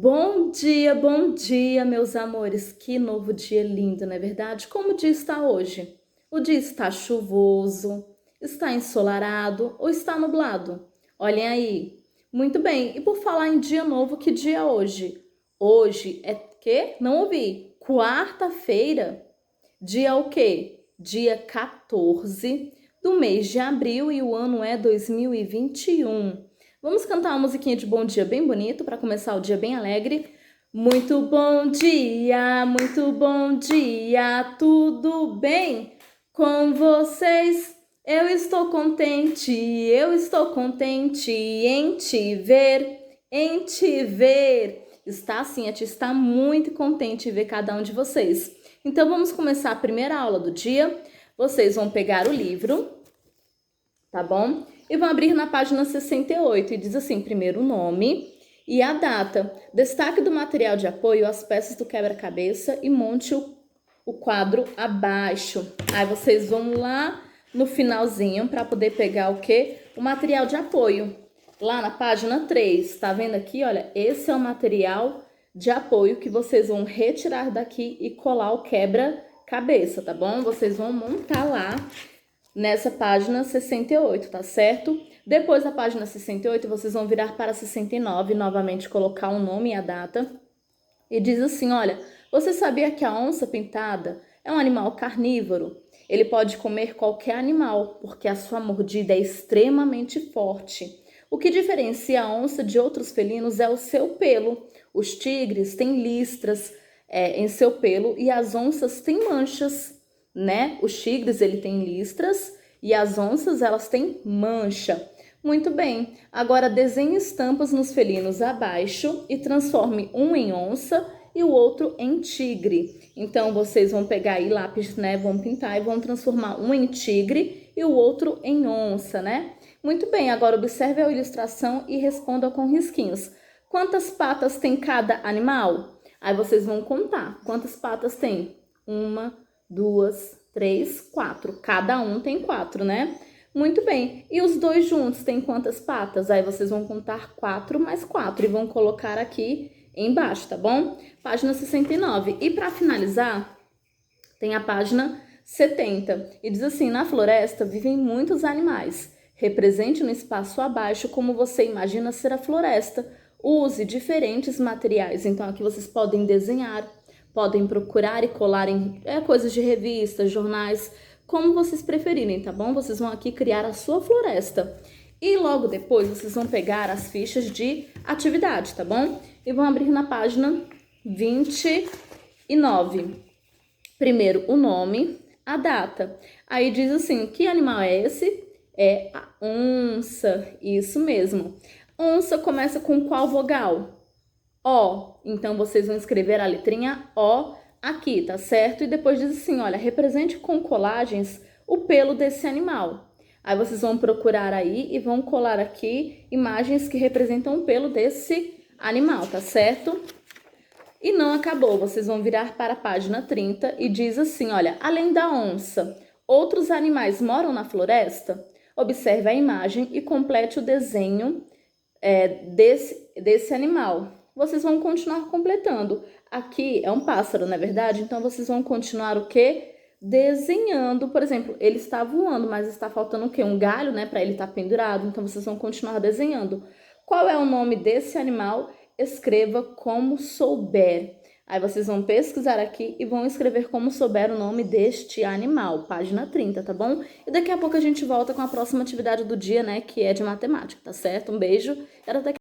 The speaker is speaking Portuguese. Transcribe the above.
Bom dia, meus amores. Que novo dia lindo, não é verdade? Como o dia está hoje? O dia está chuvoso, está ensolarado ou está nublado? Olhem aí. Muito bem. E por falar em dia novo, que dia é hoje? Hoje é que? Não ouvi. Quarta-feira. Dia o quê? Dia 14 do mês de abril e o ano é 2021. Vamos cantar uma musiquinha de bom dia bem bonito para começar o dia bem alegre. Muito bom dia, tudo bem com vocês? Eu estou contente em te ver. Está assim, a tia está muito contente em ver cada um de vocês. Então vamos começar a primeira aula do dia. Vocês vão pegar o livro, tá bom? E vão abrir na página 68 e diz assim, primeiro o nome e a data. Destaque do material de apoio as peças do quebra-cabeça e monte o quadro abaixo. Aí vocês vão lá no finalzinho para poder pegar o quê? O material de apoio. Lá na página 3, tá vendo aqui? Olha, esse é o material de apoio que vocês vão retirar daqui e colar o quebra-cabeça, tá bom? Vocês vão montar lá nessa página 68, tá certo? Depois da página 68, vocês vão virar para 69, novamente colocar o nome e a data. E diz assim, olha, você sabia que a onça pintada é um animal carnívoro? Ele pode comer qualquer animal, porque a sua mordida é extremamente forte. O que diferencia a onça de outros felinos é o seu pelo. Os tigres têm listras em seu pelo e as onças têm manchas, né? Os tigres, ele tem listras e as onças, elas têm mancha. Muito bem, agora desenhe estampas nos felinos abaixo e transforme um em onça e o outro em tigre. Então, vocês vão pegar aí lápis, né? Vão pintar e vão transformar um em tigre e o outro em onça, né? Muito bem, agora observe a ilustração e responda com risquinhos. Quantas patas tem cada animal? Aí vocês vão contar. Quantas patas tem? 1, 2, 3, 4. Cada um tem 4, né? Muito bem. E os dois juntos têm quantas patas? Aí vocês vão contar 4 mais 4 e vão colocar aqui embaixo, tá bom? Página 69. E para finalizar, tem a página 70. E diz assim, na floresta vivem muitos animais. Represente no espaço abaixo como você imagina ser a floresta. Use diferentes materiais. Então, aqui vocês podem desenhar, podem procurar e colar em coisas de revistas, jornais, como vocês preferirem, tá bom? Vocês vão aqui criar a sua floresta. E logo depois, vocês vão pegar as fichas de atividade, tá bom? E vão abrir na página 29. Primeiro, o nome, a data. Aí diz assim, que animal é esse? É a onça, isso mesmo. Onça começa com qual vogal? O. Então, vocês vão escrever a letrinha O aqui, tá certo? E depois diz assim, olha, represente com colagens o pelo desse animal. Aí vocês vão procurar aí e vão colar aqui imagens que representam o pelo desse animal, tá certo? E não acabou, vocês vão virar para a página 30 e diz assim, olha, além da onça, outros animais moram na floresta? Observe a imagem e complete o desenho desse animal. Vocês vão continuar completando. Aqui é um pássaro, não é verdade? Então, vocês vão continuar o quê? Desenhando. Por exemplo, ele está voando, mas está faltando o quê? Um galho, né? Para ele estar pendurado. Então, vocês vão continuar desenhando. Qual é o nome desse animal? Escreva como souber. Aí vocês vão pesquisar aqui e vão escrever como souber o nome deste animal. Página 30, tá bom? E daqui a pouco a gente volta com a próxima atividade do dia, né? Que é de matemática, tá certo? Um beijo. Era daqui